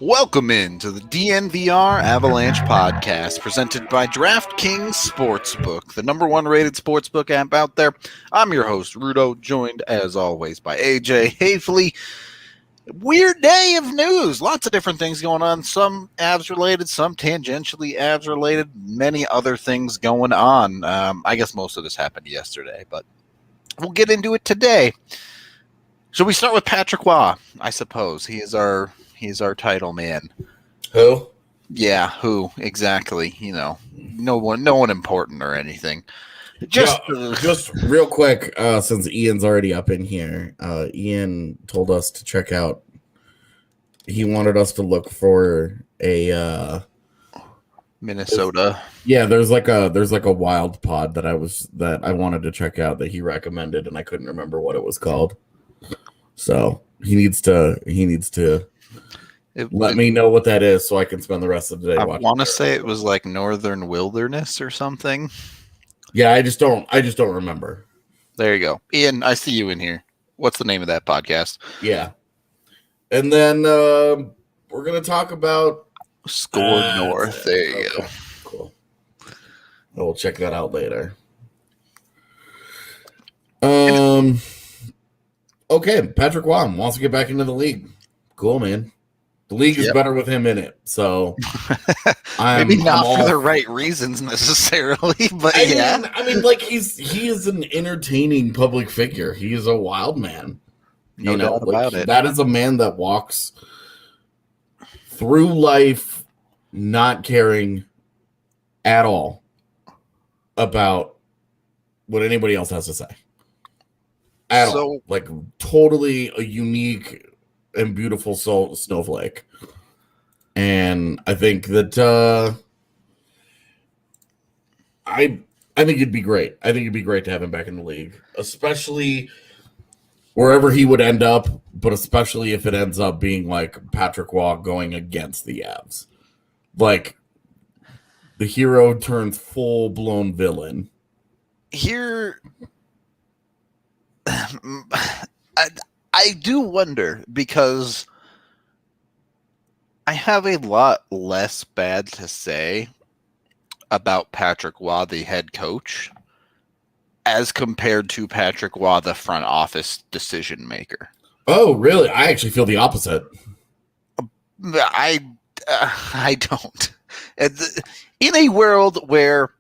Welcome into the DNVR Avalanche Podcast, presented by DraftKings Sportsbook, the number one rated sportsbook app out there. I'm your host, Rudolph, joined as always by AJ Haefele. Weird day of news. Lots of different things going on. Some Avs related, some tangentially Avs related, many other things going on. I guess most of this happened yesterday, but we'll get into it today. So we start with Patrick Roy, I suppose. He's our title man. Who? Yeah, who exactly? You know, no one important or anything. Just real quick, since Ian's already up in here, Ian told us to check out. He wanted us to look for a Minnesota. Yeah, there's like a wild pod that I wanted to check out that he recommended, and I couldn't remember what it was called. So he needs to let me know what that is so I can spend the rest of the day watching. I want to say it was like Northern Wilderness or something. Yeah, I just don't remember. There you go. Ian, I see you in here. What's the name of that podcast? Yeah. And then we're going to talk about Score North. There you go. Cool. We'll check that out later. Okay, Patrick Roy wants to get back into the league. Cool, man. The league is better with him in it, so maybe not for the right reasons necessarily, but I mean, like he is an entertaining public figure. He is a wild man. No doubt about it. That is a man that walks through life not caring at all about what anybody else has to say. At all. Like totally a unique and beautiful snowflake. And I think that I think it'd be great. I think it'd be great to have him back in the league, especially wherever he would end up, but especially if it ends up being like Patrick Roy going against the Avs. Like the hero turns full-blown villain. Here I do wonder, because I have a lot less bad to say about Patrick Roy, the head coach, as compared to Patrick Roy, the front office decision maker. Oh, really? I actually feel the opposite. I don't. In a world where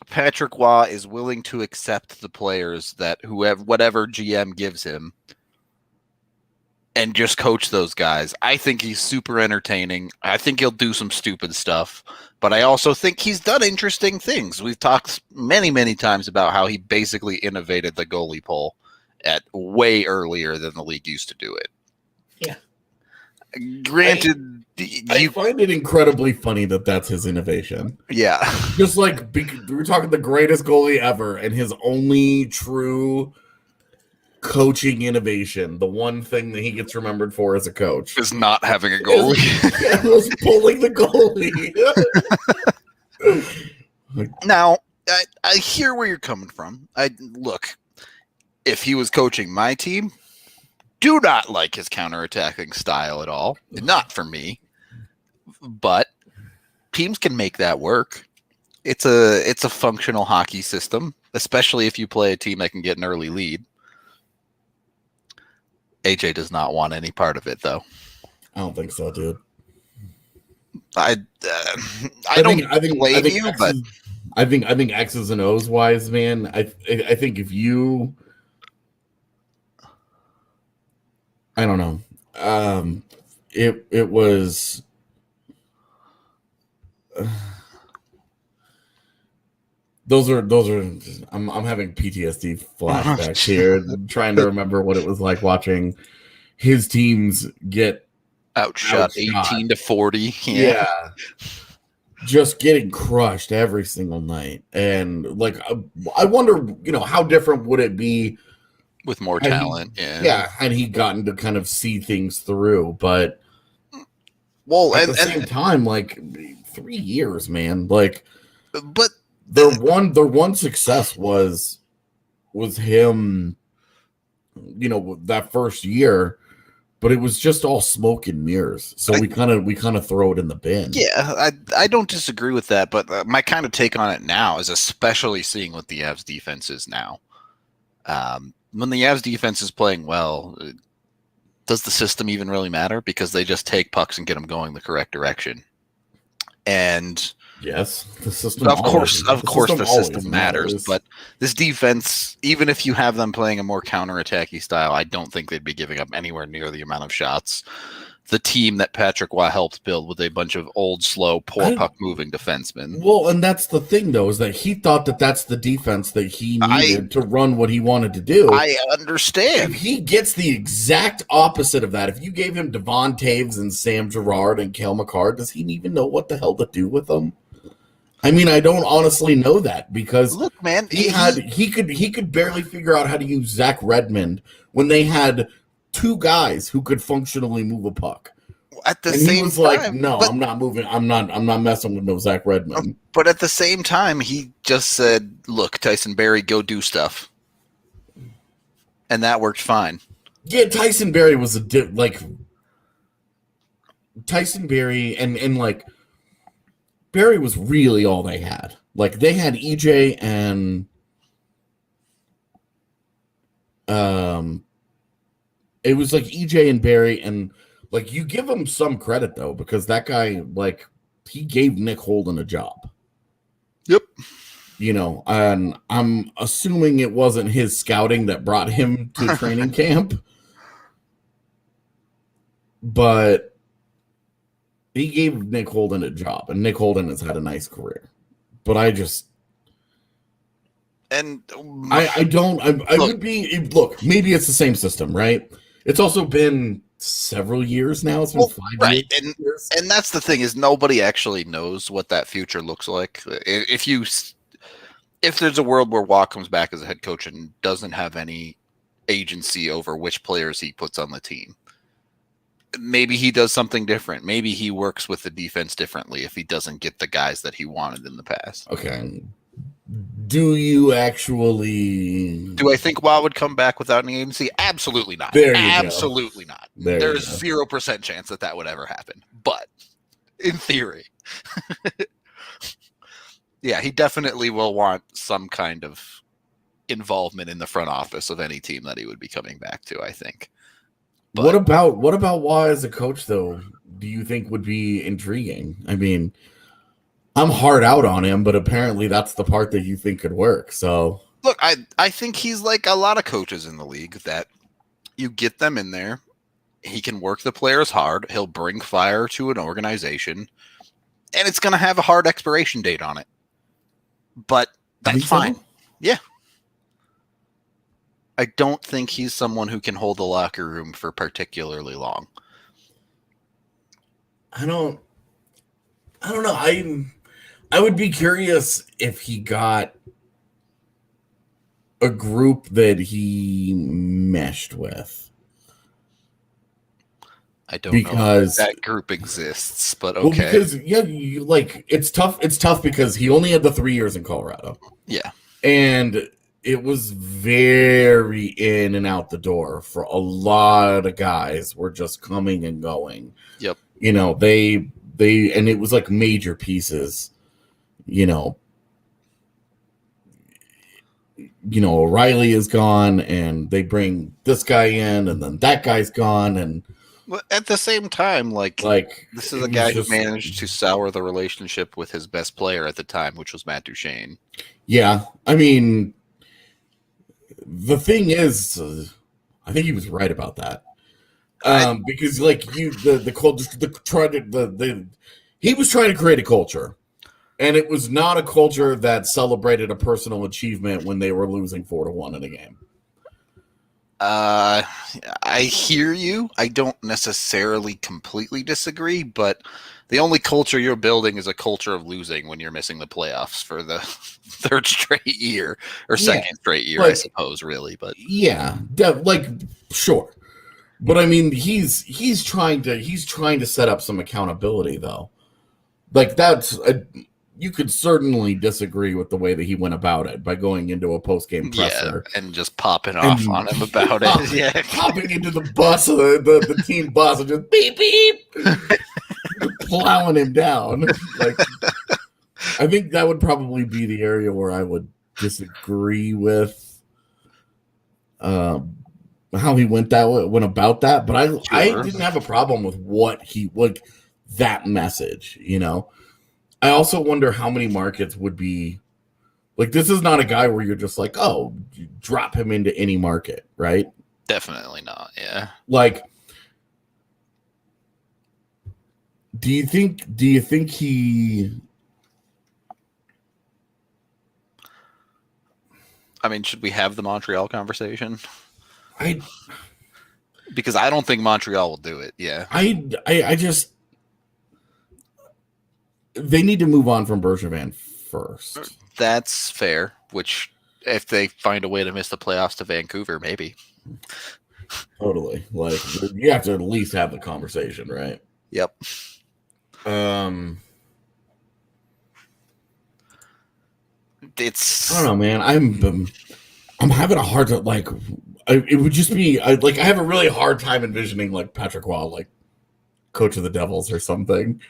Patrick Roy is willing to accept the players that whatever GM gives him and just coach those guys, I think he's super entertaining. I think he'll do some stupid stuff, but I also think he's done interesting things. We've talked many, many times about how he basically innovated the goalie poll at way earlier than the league used to do it. Yeah. Granted, I find it incredibly funny that that's his innovation. Yeah. Just like we're talking the greatest goalie ever, and his only true coaching innovation, the one thing that he gets remembered for as a coach, is not having a goalie. It was pulling the goalie. Now, I hear where you're coming from. Look, if he was coaching my team, do not like his counterattacking style at all. Not for me. But teams can make that work. It's a functional hockey system, especially if you play a team that can get an early lead. AJ does not want any part of it, though. I don't think so, dude. I don't blame you, but I think X's and O's wise, man. I think if you, I don't know. It was. Those are. I'm having PTSD flashbacks here, trying to remember what it was like watching his teams get outshot 18-40. Yeah. Just getting crushed every single night. And like, I wonder, how different would it be with more talent? Had he gotten to kind of see things through. But at the same time, like 3 years, man. Like, but their one success was him, that first year. But it was just all smoke and mirrors, so we kind of throw it in the bin. Yeah, I don't disagree with that, but my kind of take on it now is especially seeing what the Avs defense is now. When the Avs defense is playing well, does the system even really matter? Because they just take pucks and get them going the correct direction. And yes, the system. Of course, the system matters. But this defense, even if you have them playing a more counterattacky style, I don't think they'd be giving up anywhere near the amount of shots. The team that Patrick Waugh helped build with a bunch of old, slow, poor puck-moving defensemen. Well, and that's the thing, though, is that he thought that that's the defense that he needed to run what he wanted to do. I understand. If he gets the exact opposite of that, if you gave him Devon Taves and Sam Girard and Cale Makar, does he even know what the hell to do with them? I mean, I don't honestly know that because look, man, he could barely figure out how to use Zach Redmond when they had two guys who could functionally move a puck. At the same time, like, no, I'm not moving. I'm not messing with no Zach Redmond. But at the same time, he just said, "Look, Tyson Barrie, go do stuff," and that worked fine. Yeah, Tyson Barrie was Tyson Barrie and like. Barrie was really all they had. Like, they had EJ and it was like EJ and Barrie, and like, you give him some credit though, because that guy, like, he gave Nick Holden a job. Yep. And I'm assuming it wasn't his scouting that brought him to training camp, but he gave Nick Holden a job, and Nick Holden has had a nice career. But I just... And would be... Look, maybe it's the same system, right? It's also been several years now. It's been 5 years. And that's the thing, is nobody actually knows what that future looks like. If there's a world where Waugh comes back as a head coach and doesn't have any agency over which players he puts on the team, maybe he does something different. Maybe he works with the defense differently if he doesn't get the guys that he wanted in the past. Okay. Do you actually... Do I think Waugh would come back without any agency? Absolutely not. Absolutely not. There's 0% chance that would ever happen. But in theory, yeah, he definitely will want some kind of involvement in the front office of any team that he would be coming back to, I think. But what about Waugh as a coach, though? Do you think would be intriguing? I mean, I'm hard out on him, but apparently that's the part that you think could work. So look, I think he's like a lot of coaches in the league, that you get them in there, he can work the players hard, he'll bring fire to an organization, and it's going to have a hard expiration date on it. But that's fine. So? Yeah. I don't think he's someone who can hold the locker room for particularly long. I don't know. I would be curious if he got a group that he meshed with. I don't know if that group exists, but okay. Well, because it's tough. It's tough because he only had the 3 years in Colorado. Yeah, and it was very in and out the door for a lot of guys. Were just coming and going. Yep. They and it was like major pieces. O'Reilly is gone, and they bring this guy in, and then that guy's gone, and at the same time, like this is a guy who managed to sour the relationship with his best player at the time, which was Matt Duchene. Yeah, I mean, the thing is, I think he was right about that. Because like the culture, he was trying to create a culture, and it was not a culture that celebrated a personal achievement when they were losing 4-1 in a game. I hear you. I don't necessarily completely disagree, but the only culture you're building is a culture of losing when you're missing the playoffs for the third straight year or second straight year, I suppose, really. But yeah, sure. But I mean, he's trying to set up some accountability, though. Like you could certainly disagree with the way that he went about it by going into a post-game presser and just popping off on him about it. Yeah, popping into the bus, the team bus, and just beep beep, plowing him down. Like, I think that would probably be the area where I would disagree with how he went about that. But I didn't have a problem with that message, I also wonder how many markets would be like, this is not a guy where you're just like, oh, you drop him into any market, right? Definitely not. Yeah. Like, do you think he, I mean, should we have the Montreal conversation? Because I don't think Montreal will do it. Yeah. I just, they need to move on from Bergevin first. That's fair, which if they find a way to miss the playoffs to Vancouver, maybe. Totally. Like, you have to at least have the conversation, right? Yep. It's, I don't know, man. I'm having a hard time, like, it would just be, I have a really hard time envisioning, like, Patrick Waugh, like, coach of the Devils or something.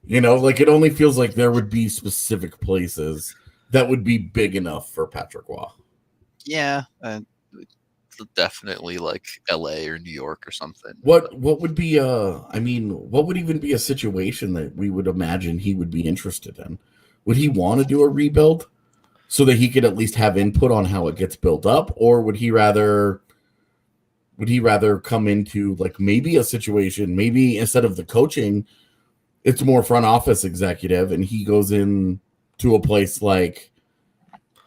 Like, it only feels like there would be specific places that would be big enough for Patrick Waugh. Yeah, definitely like LA or New York or something. What would be what would even be a situation that we would imagine he would be interested in? Would he want to do a rebuild so that he could at least have input on how it gets built up, or would he rather come into, like, maybe a situation, maybe instead of the coaching, it's more front office executive, and he goes in to a place like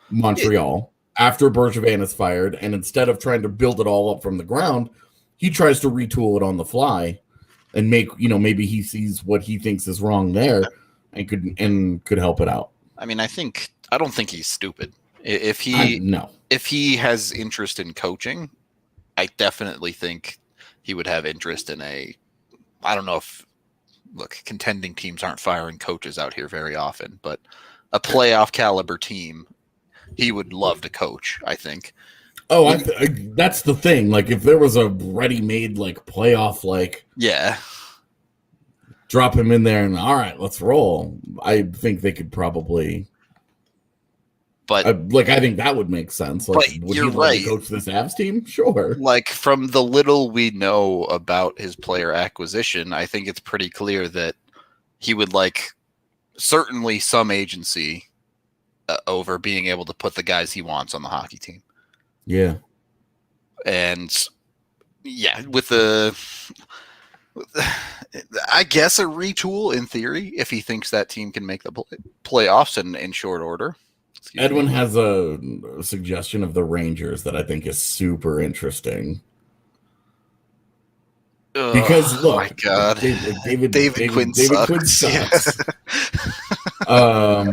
Montreal after Bergevin is fired, and instead of trying to build it all up from the ground, he tries to retool it on the fly and make, maybe he sees what he thinks is wrong there and could help it out. I mean, I don't think he's stupid. If he has interest in coaching, I definitely think he would have interest in I don't know if, look, contending teams aren't firing coaches out here very often, but a playoff caliber team, he would love to coach, I think. Oh, that's the thing. Like, if there was a ready-made, like, playoff, like, yeah, drop him in there and, all right, let's roll, I think they could probably. But I think that would make sense. Like, would you're he right. To coach this Avs team? Sure. Like, from the little we know about his player acquisition, I think it's pretty clear that he would like certainly some agency over being able to put the guys he wants on the hockey team. Yeah. And yeah, I guess a retool in theory, if he thinks that team can make the playoffs in short order. Edwin has a suggestion of the Rangers that I think is super interesting. Because look, my God, David Quinn sucks. Yeah.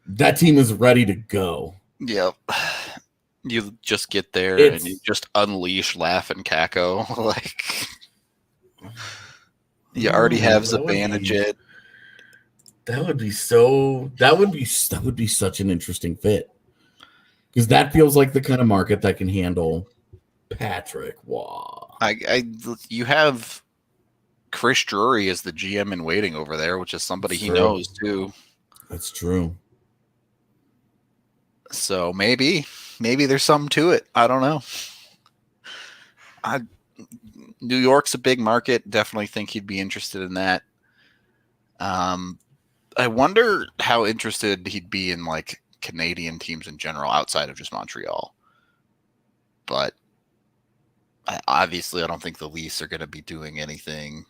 That team is ready to go. Yep. You just get there and you just unleash Laugh and Kako. Like, you already have Zibanejad. That would be such an interesting fit. Because that feels like the kind of market that can handle Patrick Waugh. You have Chris Drury as the GM in waiting over there, which is somebody he knows too. That's true. So maybe there's something to it. I don't know. New York's a big market. Definitely think he'd be interested in that. I wonder how interested he'd be in like Canadian teams in general outside of just Montreal. But obviously, I don't think the Leafs are going to be doing anything.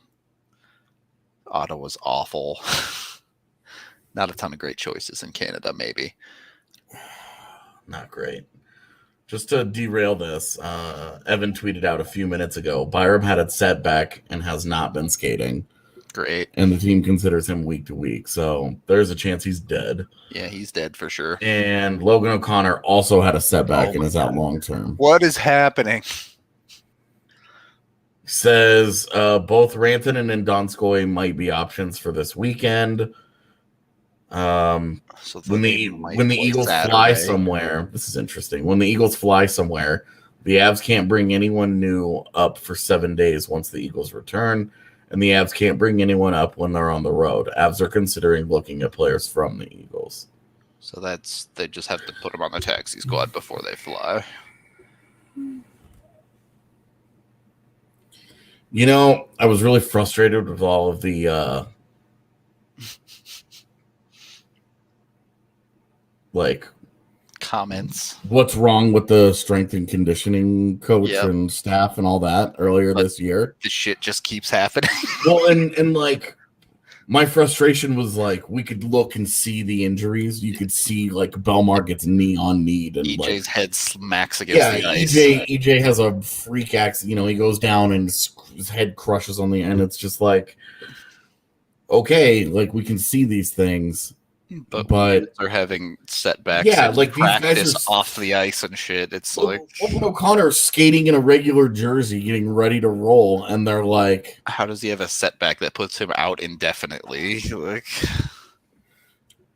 Ottawa's awful. Not a ton of great choices in Canada, maybe. Not great. Just to derail this, Evan tweeted out a few minutes ago, Byram had a setback and has not been skating. Great. And the team considers him week to week. So there's a chance he's dead. Yeah, he's dead for sure. And Logan O'Connor also had a setback and is out long term. What is happening? Says both Rantanen and Donskoy might be options for this weekend. So when the Eagles fly somewhere, this is interesting. When the Eagles fly somewhere, the Avs can't bring anyone new up for 7 days once the Eagles return, and the Avs can't bring anyone up when they're on the road. Avs are considering looking at players from the Eagles. So they just have to put them on the taxi squad before they fly. You know, I was really frustrated with all of the comments. What's wrong with the strength and conditioning coach and staff and all that earlier this year? The shit just keeps happening. Well, and like my frustration was like we could look and see the injuries. You could see like Belmar gets knee on knee and EJ's head smacks against the ice. EJ has a freak accident. You know, he goes down and his head crushes on the end. It's just like, okay, like we can see these things. But they're having setbacks. Yeah, like practice these guys off the ice and shit. It's like O'Connor's skating in a regular jersey, getting ready to roll, and they're like, "How does he have a setback that puts him out indefinitely?" Like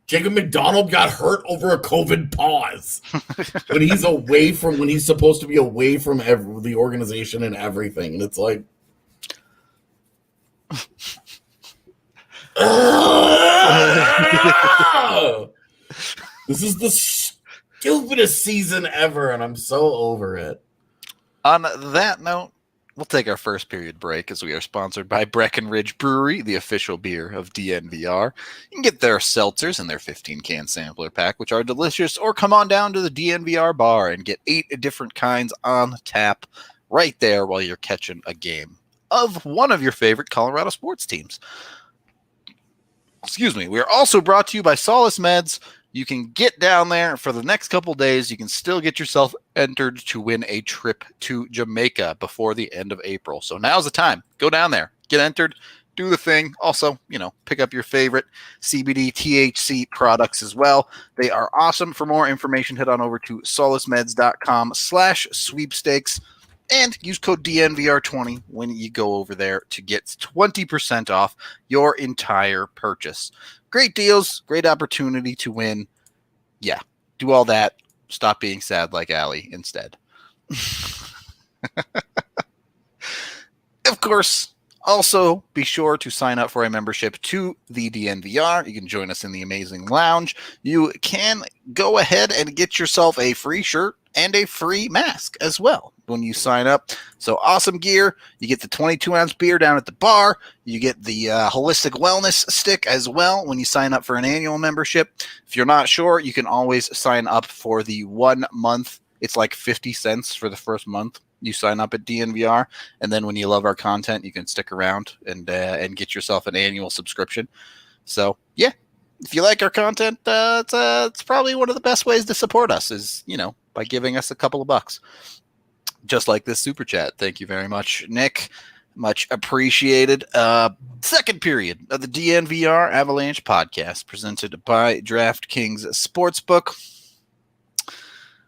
Jacob McDonald got hurt over a COVID pause when he's supposed to be away from the organization and everything, and it's like. This is the stupidest season ever, and I'm so over it. On that note, we'll take our first period break as we are sponsored by Breckenridge Brewery, the official beer of DNVR. You can get their seltzers in their 15-can sampler pack, which are delicious, or come on down to the DNVR bar and get 8 different kinds on tap right there while you're catching a game of one of your favorite Colorado sports teams. Excuse me. We are also brought to you by Solace Meds. You can get down there for the next couple days. You can still get yourself entered to win a trip to Jamaica before the end of April. So now's the time. Go down there, get entered, do the thing. Also, pick up your favorite CBD THC products as well. They are awesome. For more information, head on over to solacemeds.com/sweepstakes. And use code DNVR20 when you go over there to get 20% off your entire purchase. Great deals, great opportunity to win. Yeah, do all that. Stop being sad like Allie instead. Of course, also be sure to sign up for a membership to the DNVR. You can join us in the amazing lounge. You can go ahead and get yourself a free shirt and a free mask as well when you sign up. So awesome gear. You get the 22-ounce beer down at the bar. You get the holistic wellness stick as well when you sign up for an annual membership. If you're not sure, you can always sign up for the 1 month. It's like 50 cents for the first month. You sign up at DNVR, and then when you love our content, you can stick around and get yourself an annual subscription. So, yeah, if you like our content, it's probably one of the best ways to support us is, by giving us a couple of bucks. Just like this super chat. Thank you very much, Nick. Much appreciated. Second period of the DNVR Avalanche Podcast presented by DraftKings Sportsbook.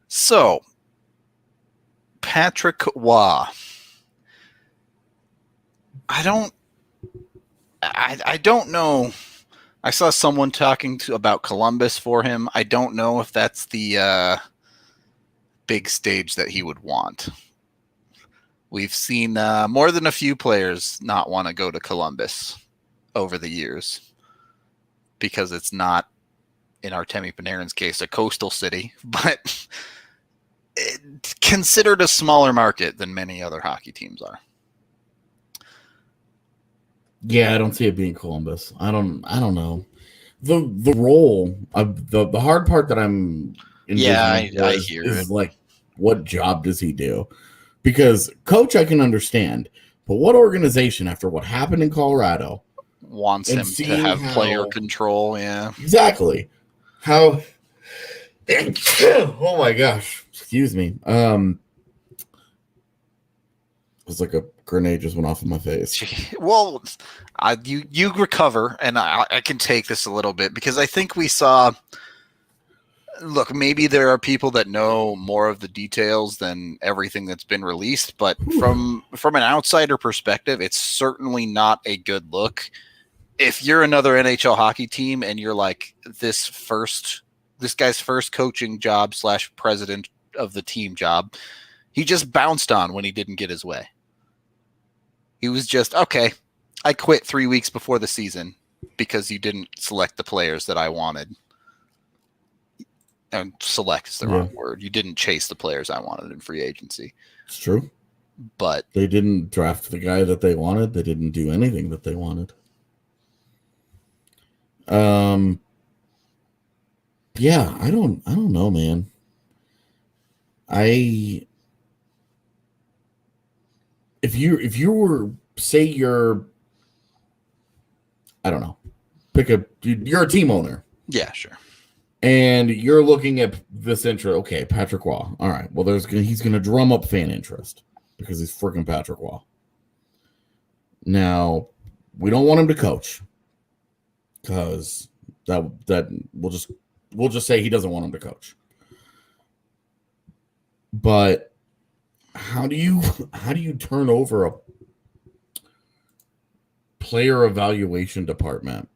So, Patrick Waugh. I don't know. I saw someone talking about Columbus for him. I don't know if that's the big stage that he would want. We've seen more than a few players not want to go to Columbus over the years because it's not in Artemi Panarin's case, a coastal city, but considered a smaller market than many other hockey teams are. Yeah, I don't see it being Columbus. I don't know. The role of the hard part that I'm envisioning I hear is it. like, what job does he do? Because coach I can understand, but what organization after what happened in Colorado Wants and him to seeing have how- player control, yeah. Exactly. How oh my gosh. Excuse me. It was like a grenade just went off in my face. Well, you recover, and I can take this a little bit because I think we saw. Look, maybe there are people that know more of the details than everything that's been released, but from an outsider perspective, it's certainly not a good look. If you're another NHL hockey team and you're like this guy's first coaching job / president of the team job, he just bounced on when he didn't get his way. He was just, okay, I quit 3 weeks before the season because you didn't select the players that I wanted. And select is the wrong word. You didn't chase the players I wanted in free agency. It's true. But they didn't draft the guy that they wanted. They didn't do anything that they wanted. Yeah, I don't know, man. If you were, say you're, I don't know, you're a team owner. Yeah, sure. And you're looking at this intro. Okay, Patrick Waugh. All right. Well, he's going to drum up fan interest because he's freaking Patrick Waugh. Now, we don't want him to coach because that we'll just say he doesn't want him to coach. But how do you turn over a player evaluation department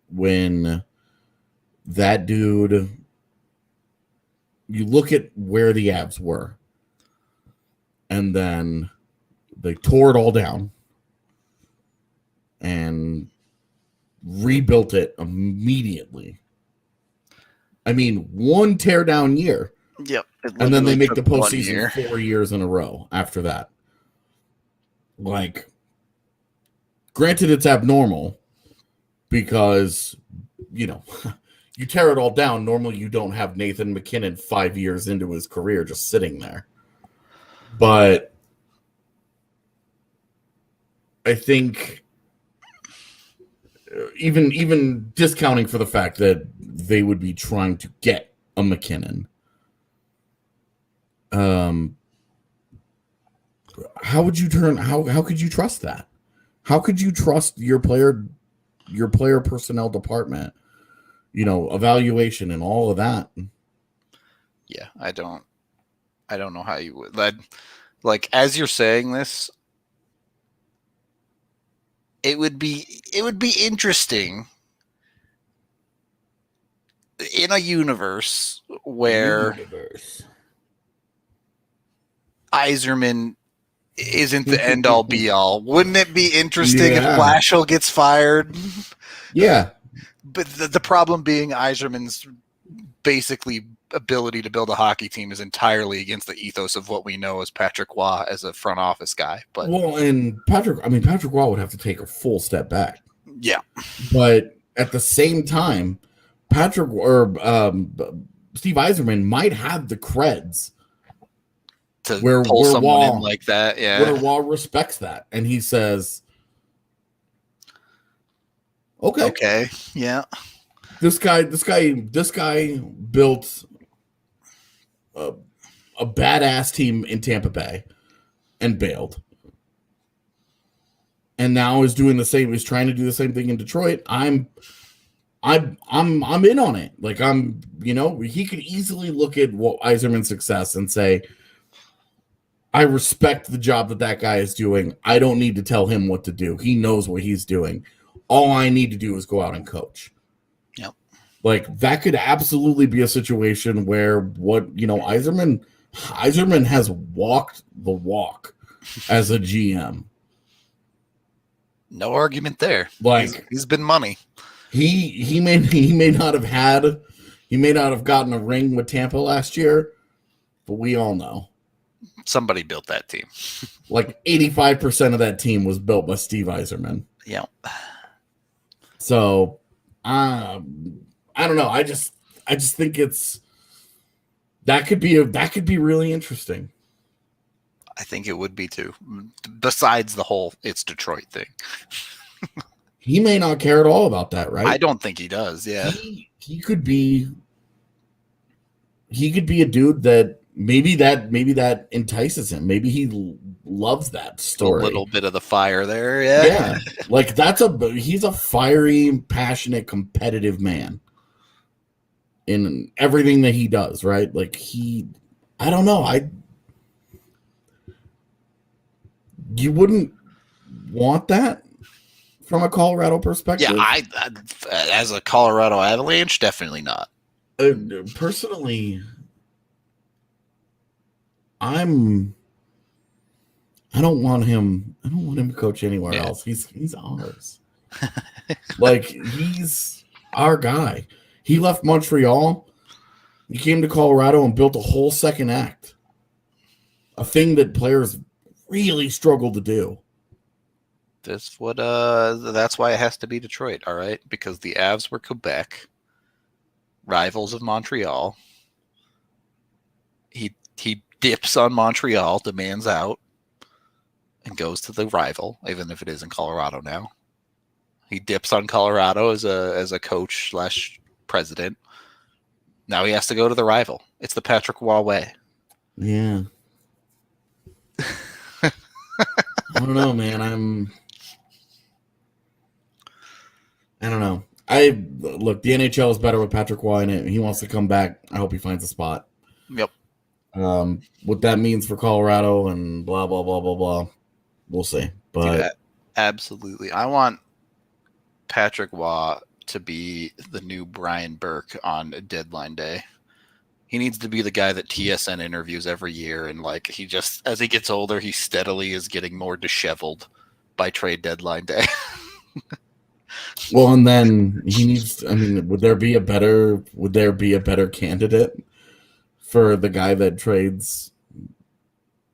when that dude, you look at where the Avs were, and then they tore it all down and rebuilt it immediately. I mean, one tear down year. Yep. And then they make the postseason 4 years in a row after that. Like, granted, it's abnormal because, you know, you tear it all down. Normally, you don't have Nathan McKinnon 5 years into his career just sitting there. But I think even discounting for the fact that they would be trying to get a McKinnon, how would you how could you trust that? How could you trust your player personnel department, evaluation and all of that? Yeah, I don't know how you would. Like, as you're saying this, it would be interesting in a universe where Yzerman isn't the end all be all. Wouldn't it be interesting if Blashill gets fired? Yeah. But the problem being Yzerman's basically ability to build a hockey team is entirely against the ethos of what we know as Patrick Waugh as a front office guy. But and Patrick Waugh would have to take a full step back. Yeah. But at the same time, Steve Yzerman might have the creds to pull someone in like that, yeah. Where Waugh respects that, and he says, "Okay, yeah, this guy built a badass team in Tampa Bay and bailed, and now is doing the same. He's trying to do the same thing in Detroit. I'm in on it. Like, he could easily look at Yzerman's success and say, I respect the job that guy is doing. I don't need to tell him what to do. He knows what he's doing. All I need to do is go out and coach. Yep. Like, that could absolutely be a situation where Yzerman has walked the walk as a GM. No argument there. Like, he's been money. He may not have gotten a ring with Tampa last year, but we all know Somebody built that team. like 85% of that team was built by Steve Yzerman. Yeah. So I don't know. I just think that could be really interesting. I think it would be too. Besides the whole it's Detroit thing. He may not care at all about that, right? I don't think he does. Yeah. He could be a dude that maybe that entices him. Maybe he loves that story. A little bit of the fire there. Yeah. Yeah. Like he's a fiery, passionate, competitive man in everything that he does, right? Like I don't know. You wouldn't want that from a Colorado perspective? Yeah, I as a Colorado Avalanche, definitely not. Personally, I don't want him to coach anywhere else. He's ours. Like, he's our guy. He left Montreal. He came to Colorado and built a whole second act. A thing that players really struggle to do. That's why it has to be Detroit, all right? Because the Avs were Quebec, rivals of Montreal. He dips on Montreal, demands out, and goes to the rival, even if it is in Colorado now. He dips on Colorado as a coach / president. Now he has to go to the rival. It's the Patrick Roy way. Yeah. I don't know, man. I don't know. Look, the NHL is better with Patrick Roy in it. He wants to come back. I hope he finds a spot. Yep. What that means for Colorado and blah, blah, blah, blah, blah. We'll see. But yeah, absolutely. I want Patrick Roy to be the new Brian Burke on deadline day. He needs to be the guy that TSN interviews every year. And like, he just, as he gets older, he steadily is getting more disheveled by trade deadline day. Well, and then he needs, would there be a better candidate for the guy that trades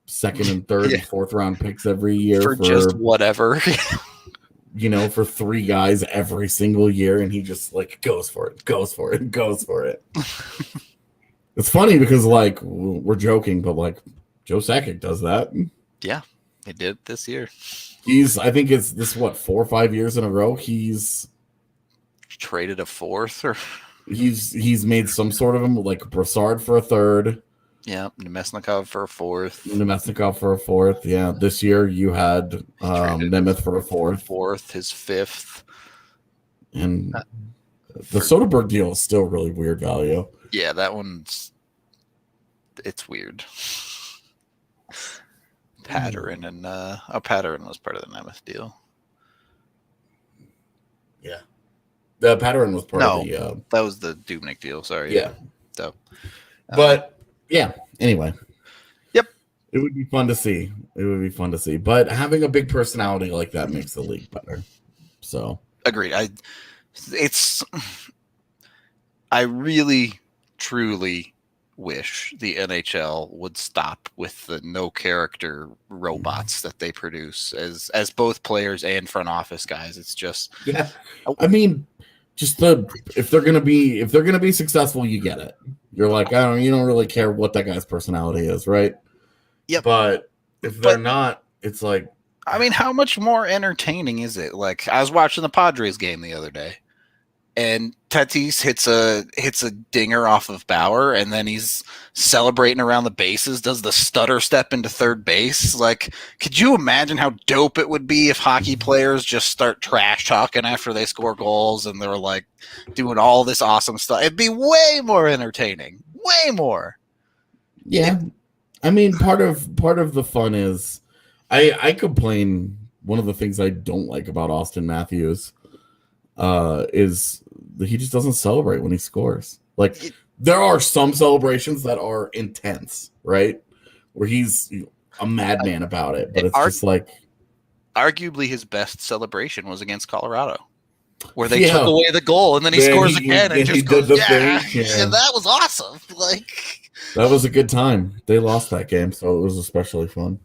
second and third and fourth round picks every year for just whatever, for three guys every single year, and he just like goes for it. It's funny because like we're joking, but like Joe Sakic does that. Yeah, he did this year. I think it's this 4 or 5 years in a row he's traded a fourth, or he's made some sort of him, like Brassard for a third. Yeah, Nemesnikov for a fourth. Yeah, this year you had Nemeth for a fourth. His fifth. And the Soderbergh deal is still really weird value. Yeah, that one's it's weird. Patterson and Patterson was part of the Nemeth deal. Yeah, the Patterson was part of the. That was the Dubnyk deal. Sorry. Yeah. So, but yeah. Anyway. Yep. It would be fun to see. But having a big personality like that makes the league better. So agreed. I really, truly wish the NHL would stop with the no character robots that they produce as both players and front office guys. It's just if they're gonna be successful, you get it. You're like, you don't really care what that guy's personality is, right? Yep. But if they're not, it's like, how much more entertaining is it? Like, I was watching the Padres game the other day, and Tatis hits a dinger off of Bauer, and then he's celebrating around the bases, does the stutter step into third base. Like, could you imagine how dope it would be if hockey players just start trash talking after they score goals and they're like doing all this awesome stuff? It'd be way more entertaining. Way more. Yeah. Part of the fun is I complain. One of the things I don't like about Austin Matthews is that he just doesn't celebrate when he scores. Like, there are some celebrations that are intense, right? Where he's a madman about it, but it's just like, arguably his best celebration was against Colorado. where they took away the goal and then he scores again and just goes, thing. And that was awesome. That was a good time. They lost that game, so it was especially fun.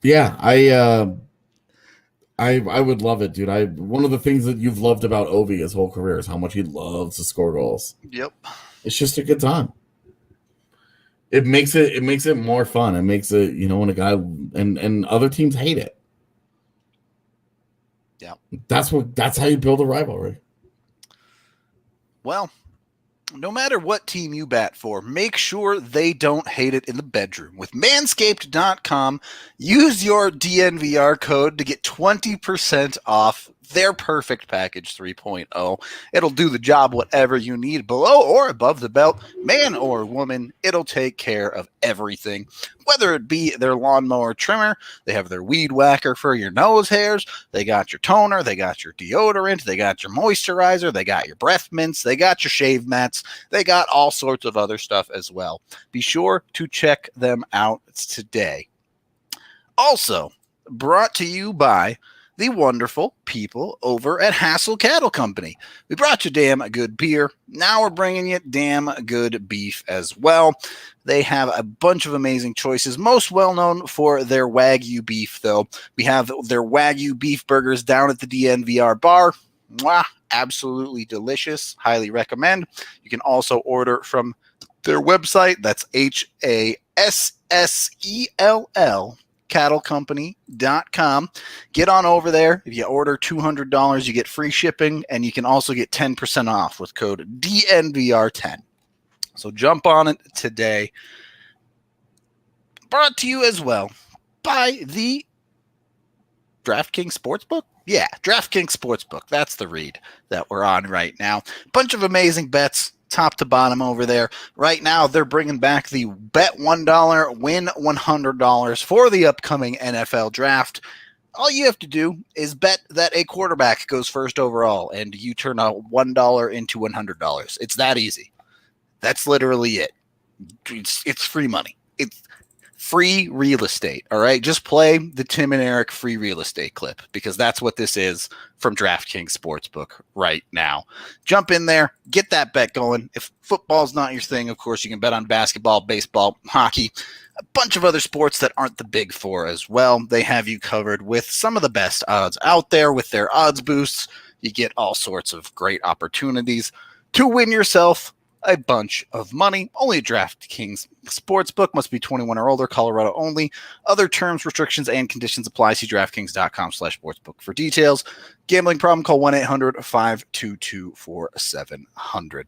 Yeah, I would love it, dude. One of the things that you've loved about Ovi his whole career is how much he loves to score goals. Yep. It's just a good time. It makes it more fun. It makes it, when a guy and other teams hate it. Yeah. That's how you build a rivalry. Well, no matter what team you bat for, make sure they don't hate it in the bedroom. With Manscaped.com, use your DNVR code to get 20% off their Perfect Package 3.0. It'll do the job whatever you need, below or above the belt, man or woman. It'll take care of everything. Whether it be their lawnmower trimmer, they have their weed whacker for your nose hairs, they got your toner, they got your deodorant, they got your moisturizer, they got your breath mints, they got your shave mats, they got all sorts of other stuff as well. Be sure to check them out today. Also, brought to you by the wonderful people over at Haefele Cattle Company. We brought you damn good beer. Now we're bringing you damn good beef as well. They have a bunch of amazing choices, most well known for their Wagyu beef, though. We have their Wagyu beef burgers down at the DNVR bar. Mwah, absolutely delicious. Highly recommend. You can also order from their website. That's HASSELL. cattlecompany.com. Get on over there. If you order $200, you get free shipping, and you can also get 10% off with code DNVR10. So jump on it today. Brought to you as well by the DraftKings Sportsbook. Yeah, DraftKings Sportsbook. That's the read that we're on right now. Bunch of amazing bets, top to bottom over there. Right now, they're bringing back the bet $1, win $100 for the upcoming NFL draft. All you have to do is bet that a quarterback goes first overall, and you turn a $1 into $100. It's that easy. That's literally it. It's free money. It's free real estate, all right? Just play the Tim and Eric free real estate clip, because that's what this is from DraftKings Sportsbook right now. Jump in there, get that bet going. If football's not your thing, of course, you can bet on basketball, baseball, hockey, a bunch of other sports that aren't the big four as well. They have you covered with some of the best odds out there. With their odds boosts, you get all sorts of great opportunities to win yourself a bunch of money. Only DraftKings Sportsbook. Must be 21 or older. Colorado only. Other terms, restrictions, and conditions apply. See DraftKings.com/sportsbook for details. Gambling problem? Call 1-800-522-4700.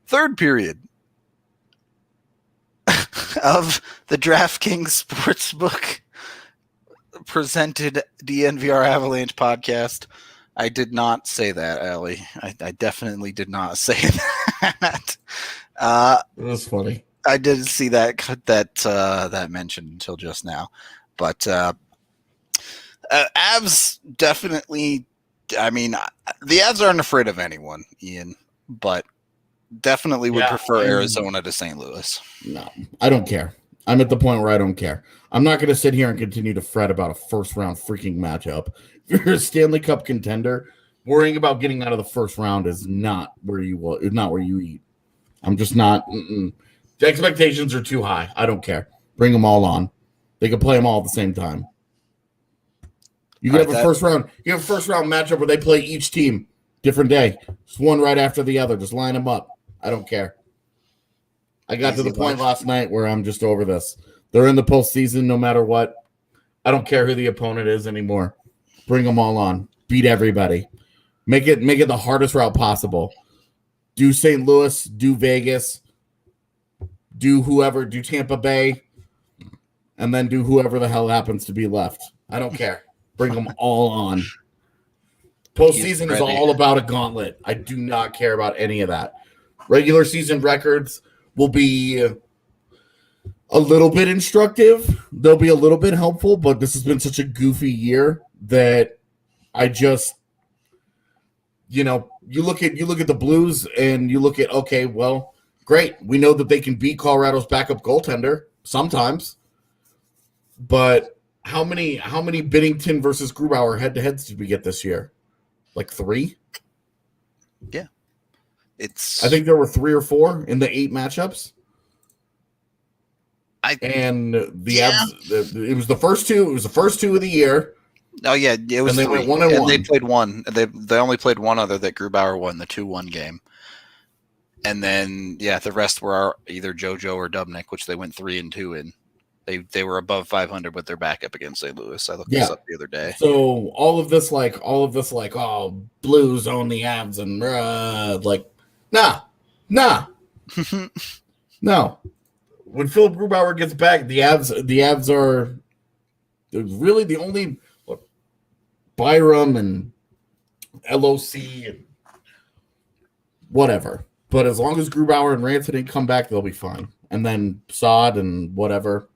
Third period of the DraftKings Sportsbook presented DNVR Avalanche podcast. I did not say that, Allie. I definitely did not say that. It was funny. I didn't see that mentioned until just now. But Avs definitely, I mean, the Avs aren't afraid of anyone, Ian, but definitely would prefer Arizona to St. Louis. No, I don't care. I'm at the point where I don't care. I'm not going to sit here and continue to fret about a first-round freaking matchup. If you're a Stanley Cup contender, worrying about getting out of the first round is not where you eat. I'm just not. The expectations are too high. I don't care. Bring them all on. They can play them all at the same time. You can have a first round. You have a first round matchup where they play each team different day. Just one right after the other. Just line them up. I don't care. I got to the point last night where I'm just over this. They're in the postseason no matter what. I don't care who the opponent is anymore. Bring them all on. Beat everybody. Make it the hardest route possible. Do St. Louis. Do Vegas. Do whoever. Do Tampa Bay. And then do whoever the hell happens to be left. I don't care. Bring them all on. Postseason is all about a gauntlet. I do not care about any of that. Regular season records will be a little bit instructive. They'll be a little bit helpful, but this has been such a goofy year that I just, you look at the Blues and you look at, okay, well, great. We know that they can beat Colorado's backup goaltender sometimes, but how many Binnington versus Grubauer head-to-heads did we get this year? Like 3? Yeah. I think there were 3 or 4 in the 8 matchups. And the Avs, it was the first 2. It was the first 2 of the year. Oh yeah, it was. And they 3. went 1-1. And they played one. They only played one other that Grubauer won, the 2-1 game. And then the rest were either JoJo or Dubnik, which they went 3-2 in. They were above 500 with their backup against St. Louis. I looked this up the other day. So all of this, oh, Blues own the Avs and nah. No. When Philip Grubauer gets back, the Avs are really the only Byram and LOC and whatever. But as long as Grubauer and Rantanen come back, they'll be fine. And then Saad and whatever,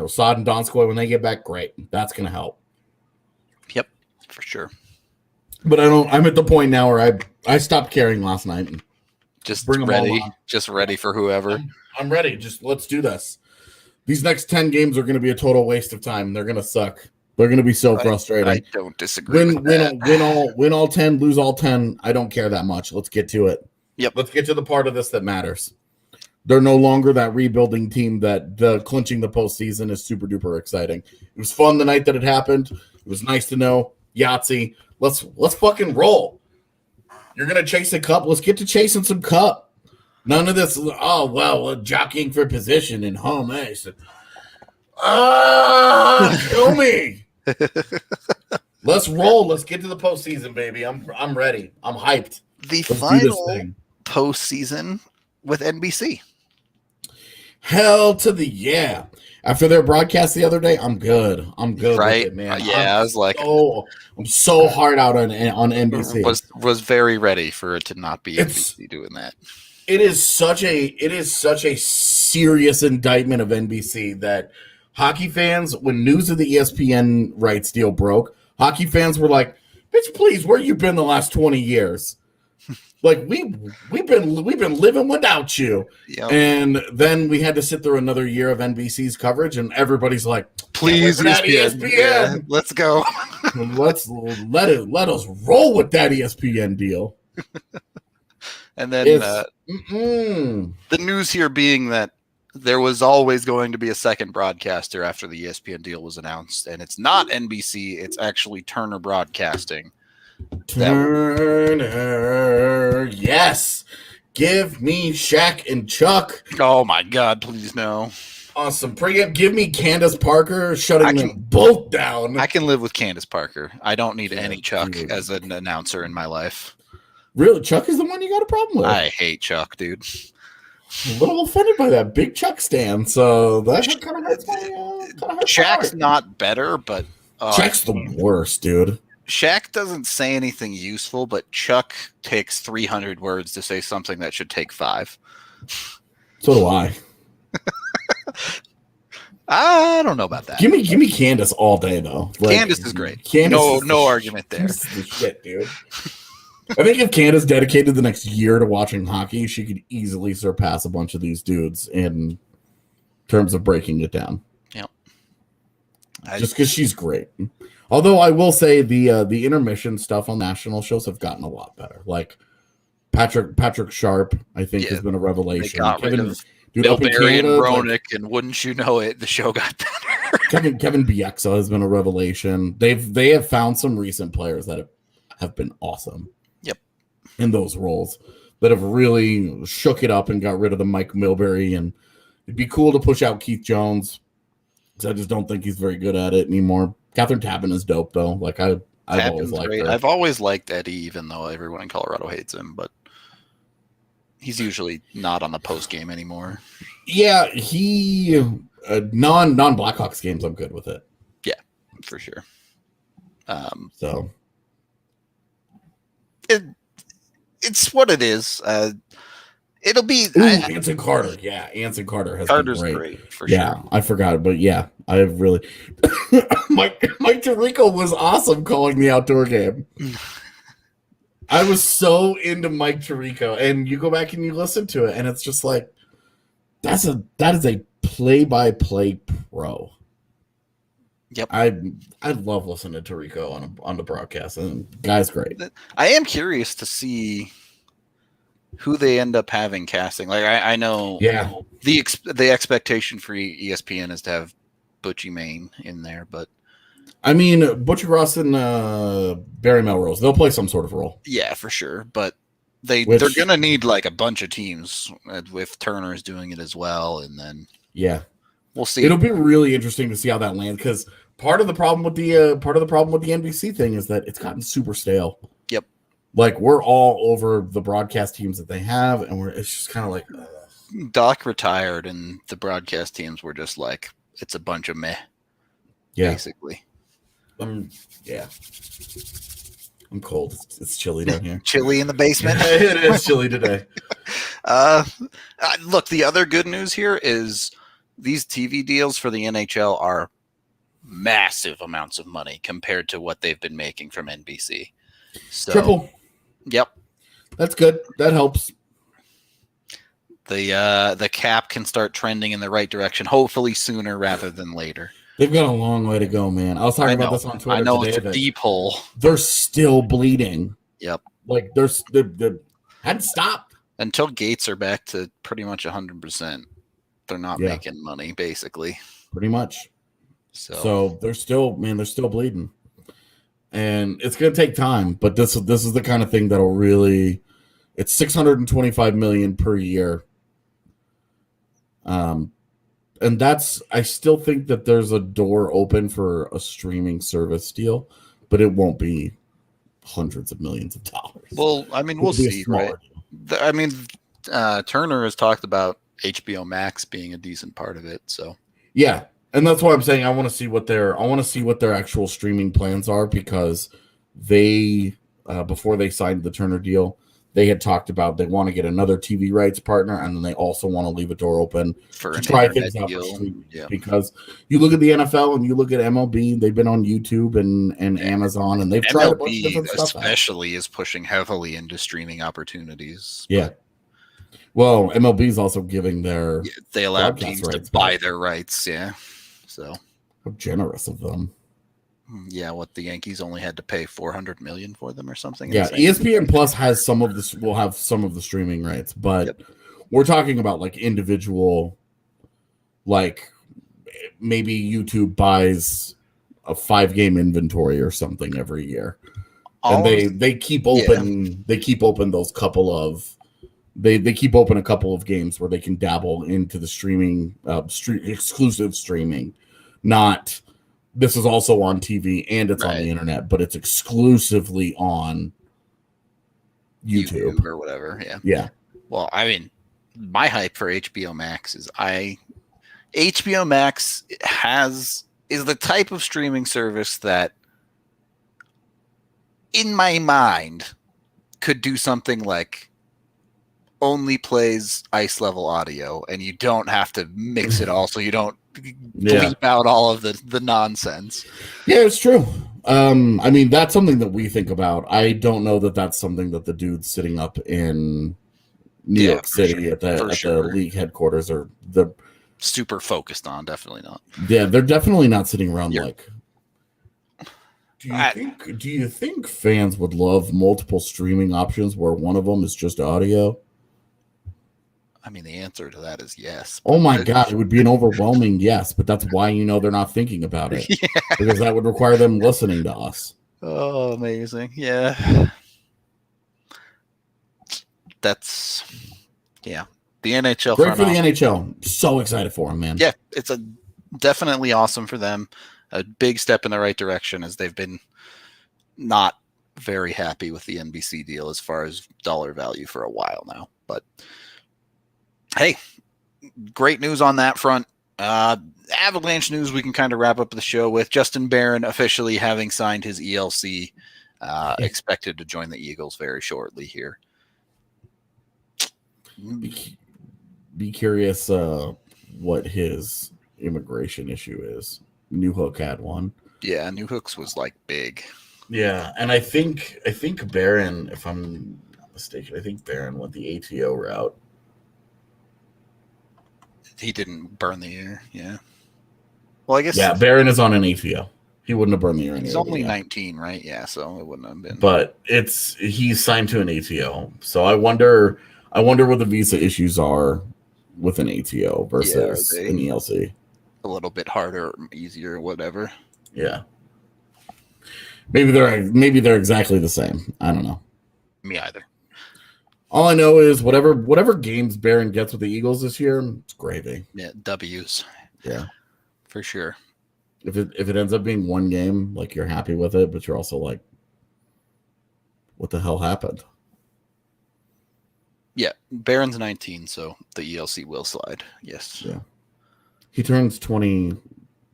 Saad and Donskoy, when they get back, great. That's going to help. Yep, for sure. But I'm at the point now where I stopped caring last night. And just bring them ready. Just ready for whoever. I'm ready. Just let's do this. These next 10 games are going to be a total waste of time. They're going to suck. They're going to be so frustrating. I don't disagree with that. Win all 10, lose all 10. I don't care that much. Let's get to it. Yep. Let's get to the part of this that matters. They're no longer that rebuilding team that clinching the postseason is super duper exciting. It was fun the night that it happened. It was nice to know. Yahtzee. Let's fucking roll. You're going to chase a cup. Let's get to chasing some cup. None of this, jockeying for position in home ice. Kill me. Let's roll. Let's get to the postseason, baby. I'm ready. I'm hyped. The final postseason with NBC. Hell to the yeah. After their broadcast the other day, I'm good. I'm good with it, man. I was like, I'm so hard out on NBC. Was very ready for it to not be NBC doing that. It is such a serious indictment of NBC that hockey fans, when news of the ESPN rights deal broke, hockey fans were like, "Bitch, please, where you been the last 20 years? Like we've been living without you." Yep. And then we had to sit through another year of NBC's coverage, and everybody's like, "Please, ESPN. Yeah, let's go. let us roll with that ESPN deal." And then the news here being that there was always going to be a second broadcaster after the ESPN deal was announced, and it's not NBC; it's actually Turner Broadcasting. Turner, yes. Give me Shaq and Chuck. Oh my God, please no. Awesome. Give me Candace Parker shutting them both down. I can live with Candace Parker. I don't need any Chuck as an announcer in my life. Really? Chuck is the one you got a problem with? I hate Chuck, dude. I'm a little offended by that big Chuck stand, so that kind of hurts my Shaq's not better, but Chuck's the worst, dude. Shaq doesn't say anything useful, but Chuck takes 300 words to say something that should take 5. So do I. I don't know about that. Give me Candace all day though. Candace is great. No argument there. Shit, dude. I think if Candace dedicated the next year to watching hockey, she could easily surpass a bunch of these dudes in terms of breaking it down. Yep. Just because she's great. Although I will say the intermission stuff on national shows have gotten a lot better. Like Patrick Sharp, I think, has been a revelation. Milbury and Bronick, and wouldn't you know it, the show got better. Kevin Bieksa has been a revelation. They have found some recent players that have been awesome. Yep. In those roles that have really shook it up and got rid of the Mike Milbury, and it'd be cool to push out Keith Jones because I just don't think he's very good at it anymore. Catherine Tappan is dope though. Like I've always liked her. I've always liked Eddie, even though everyone in Colorado hates him, but he's usually not on the post game anymore. Yeah, he non Blackhawks games, I'm good with it. Yeah, for sure. So it's what it is. It'll be Anson Carter. Yeah, Anson Carter has Carter's been great for sure. Yeah, I forgot, but yeah, I really Mike Tirico was awesome calling the outdoor game. I was so into Mike Tirico, and you go back and you listen to it, and it's just like that is a play-by-play pro. Yep. I love listening to Rico on the broadcast, and guy's great. I am curious to see who they end up having casting. Like I know the expectation for ESPN is to have Butchie Main in there, but I mean Butcher Ross and Barry Melrose, they'll play some sort of role. Yeah, for sure. But they're gonna need like a bunch of teams with Turner's doing it as well, and then we'll see. It'll be really interesting to see how that lands, because part of the problem with the NBC thing is that it's gotten super stale. Yep. Like, we're all over the broadcast teams that they have, and it's just kind of like Doc retired, and the broadcast teams were just like, it's a bunch of meh. Yeah. Basically. I'm cold. It's chilly down here. Chilly in the basement. It is chilly today. Look, the other good news here is these TV deals for the NHL are massive amounts of money compared to what they've been making from NBC. So, triple. Yep. That's good. That helps. The cap can start trending in the right direction, hopefully sooner rather than later. They've got a long way to go, man. I was talking about this on Twitter. I know today, it's a deep hole. They're still bleeding. Yep. Like they hadn't stopped. Until gates are back to pretty much 100%. They're not making money, basically. Pretty much. So they're still bleeding. And it's gonna take time, but this is the kind of thing that'll really, it's $625 million per year. And I still think that there's a door open for a streaming service deal, but it won't be hundreds of millions of dollars. Well, I mean, we'll see, right? I mean, Turner has talked about HBO Max being a decent part of it, so yeah, and that's why I'm saying I want to see what their actual streaming plans are, because they before they signed the Turner deal, they had talked about they want to get another TV rights partner, and then they also want to leave a door open to try things out for streaming. Yeah. Because you look at the NFL and you look at MLB, they've been on YouTube and Amazon, and they've tried a bunch of different stuff. Especially is pushing heavily into streaming opportunities. Yeah. Well, MLB is also giving they allow teams to buy their rights. Yeah. So how generous of them. Yeah, what the Yankees only had to pay $400 million for them or something. Yeah, ESPN Plus has some of this. Will have some of the streaming rights, but we're talking about like individual, like maybe YouTube buys a 5-game inventory or something every year, and they keep open. Yeah. They keep open those couple of. They keep open a couple of games where they can dabble into the streaming, exclusive streaming, not. This is also on TV and it's on the internet, but it's exclusively on YouTube or whatever. Yeah. Yeah. Well, I mean, my hype for HBO Max is HBO Max is the type of streaming service that in my mind could do something like only plays ice level audio, and you don't have to mix it all, so you don't bleep out all of the nonsense. Yeah, it's true. I mean, that's something that we think about. I don't know that that's something that the dudes sitting up in New York City at the league headquarters are the super focused on. Definitely not. Yeah, they're definitely not sitting around like. Do you think fans would love multiple streaming options where one of them is just audio? I mean, the answer to that is yes. Oh my God, it would be an overwhelming yes, but that's why they're not thinking about it. Yeah. Because that would require them listening to us. Oh, amazing. Yeah. That's, the NHL. Great for the NHL. So excited for them, man. Yeah, it's definitely awesome for them. A big step in the right direction, as they've been not very happy with the NBC deal as far as dollar value for a while now. But hey, great news on that front. Avalanche news we can kind of wrap up the show with. Justin Barron officially having signed his ELC, expected to join the Eagles very shortly here. Be curious what his immigration issue is. Newhook had one. Yeah, Newhook's was like big. Yeah, and I think Barron, if I'm not mistaken, I think Barron went the ATO route. He didn't burn the air, yeah. Well, I guess Barron is on an ATO. He wouldn't have burned the year. He's only 19, right? Yeah, so it wouldn't have been. But he's signed to an ATO. So I wonder what the visa issues are with an ATO versus an ELC. A little bit harder, easier, whatever. Yeah. Maybe they're exactly the same. I don't know. Me either. All I know is whatever games Barron gets with the Eagles this year, it's gravy. Yeah, W's. Yeah. For sure. If it ends up being one game, like you're happy with it, but you're also like, what the hell happened? Yeah, Barron's 19, so the ELC will slide. Yes. Yeah. He turns 20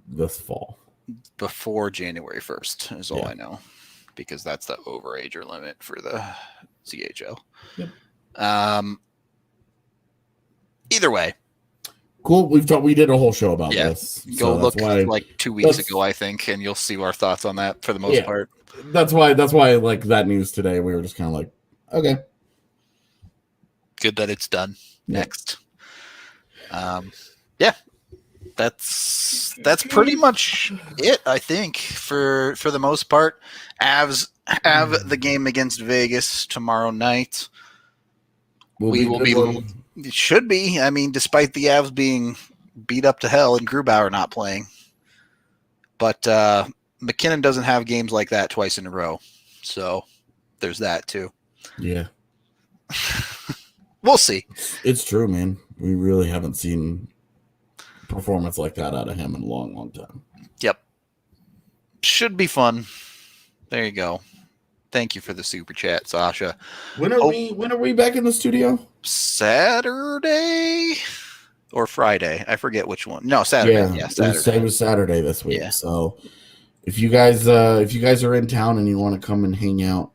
this fall. Before January 1st is all I know, because that's the overager limit for the CHL. Yep. Either way. Cool. We did a whole show about this. Go look like 2 weeks ago, I think, and you'll see our thoughts on that for the most part. That's why like that news today, we were just kind of like, okay. Good that it's done. Next. That's pretty much it, I think, for the most part. Avs have the game against Vegas tomorrow night. We will be. It should be. I mean, despite the Avs being beat up to hell and Grubauer not playing, but McKinnon doesn't have games like that twice in a row, so there's that too. Yeah, we'll see. It's true, man. We really haven't seen performance like that out of him in a long, long time. Yep, should be fun. There you go. Thank you for the super chat, Sasha. When are we back in the studio? Saturday or Friday? I forget which one. No, Saturday. Yeah, Saturday. It was Saturday this week. Yeah. So if you guys are in town and you want to come and hang out,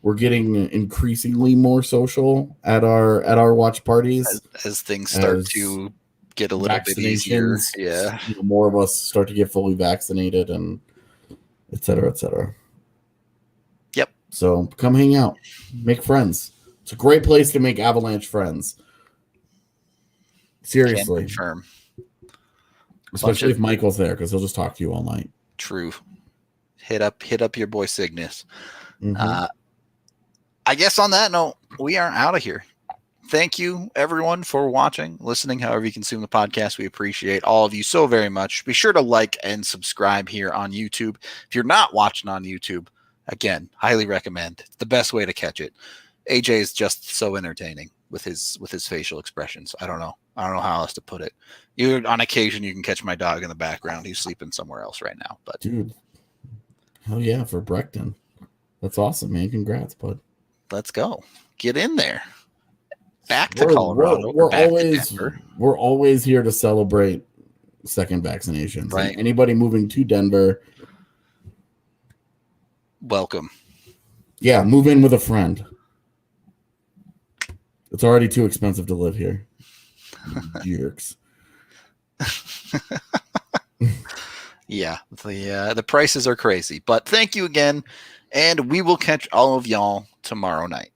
we're getting increasingly more social at our watch parties as things start to get a little bit easier. Yeah, more of us start to get fully vaccinated and et cetera, et cetera. Yep. So come hang out, make friends. It's a great place to make Avalanche friends. Seriously. Confirm. Especially if Michael's there, because he'll just talk to you all night. True. Hit up your boy Cygnus. Mm-hmm. I guess on that note, we are out of here. Thank you, everyone, for watching, listening, however you consume the podcast. We appreciate all of you so very much. Be sure to like and subscribe here on YouTube. If you're not watching on YouTube, again, highly recommend. It's the best way to catch it. AJ is just so entertaining with his facial expressions. I don't know how else to put it. On occasion, you can catch my dog in the background. He's sleeping somewhere else right now. But dude, hell yeah, for Breckton. That's awesome, man. Congrats, bud. Let's go. Get in there. Back to Colorado. We're always here to celebrate second vaccinations. Right. And anybody moving to Denver, welcome. Yeah, move in with a friend. It's already too expensive to live here. Jerks. Yeah, the prices are crazy. But thank you again, and we will catch all of y'all tomorrow night.